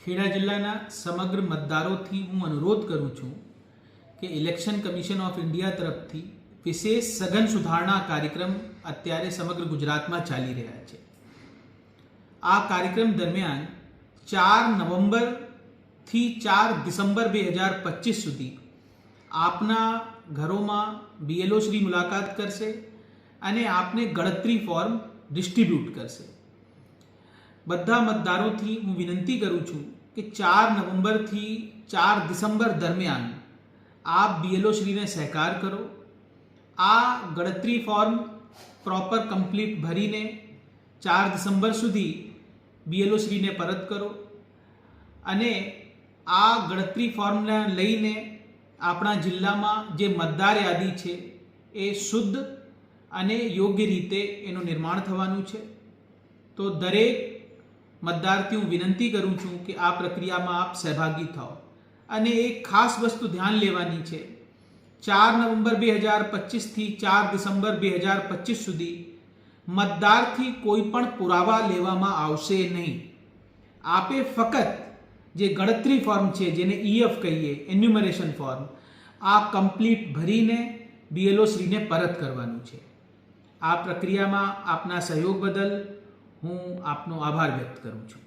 ખેડા જિલ્લાના સમગ્ર મતદારોથી હું અનુરોધ કરું છું કે ઇલેક્શન કમિશન ઓફ ઇન્ડિયા તરફથી વિશેષ સઘન સુધારણા કાર્યક્રમ અત્યારે સમગ્ર ગુજરાતમાં ચાલી રહ્યા છે। આ કાર્યક્રમ દરમિયાન 4 નવેમ્બરથી 4 ડિસેમ્બર 2025 સુધી આપના ઘરોમાં બીએલઓ શ્રી મુલાકાત કરશે અને આપને ગણતરી ફોર્મ ડિસ્ટ્રીબ્યુટ કરશે। બધા મતદારોથી હું વિનંતી કરું છું કે 4 નવેમ્બરથી 4 ડિસેમ્બર દરમિયાન આપ બીએલઓ શ્રીને સહકાર કરો। આ ગણતરી ફોર્મ પ્રોપર કમ્પ્લીટ ભરીને 4 ડિસેમ્બર સુધી બીએલઓ શ્રીને પરત કરો અને આ ગણતરી ફોર્મને લઈને આપણા જિલ્લામાં જે મતદાર યાદી છે એ શુદ્ધ અને યોગ્ય રીતે એનું નિર્માણ થવાનું છે। તો દરેક મતદારથી હું વિનંતી કરું છું કે આ પ્રક્રિયામાં આપ સહભાગી થાઓ। અને એક ખાસ વસ્તુ ધ્યાન લેવાની છે, 4 નવેમ્બર 2025થી 4 ડિસેમ્બર 2025 સુધી મતદારથી કોઈ પણ પુરાવા લેવામાં આવશે નહીં। આપે ફક્ત જે ગણતરી ફોર્મ છે, જેને ઈએફ કહીએ, એન્યુમરેશન ફોર્મ, આ કમ્પ્લીટ ભરીને બીએલઓ શ્રીને પરત કરવાનું છે। આ પ્રક્રિયામાં આપના સહયોગ બદલ હું આપનો આભાર વ્યક્ત કરું છું।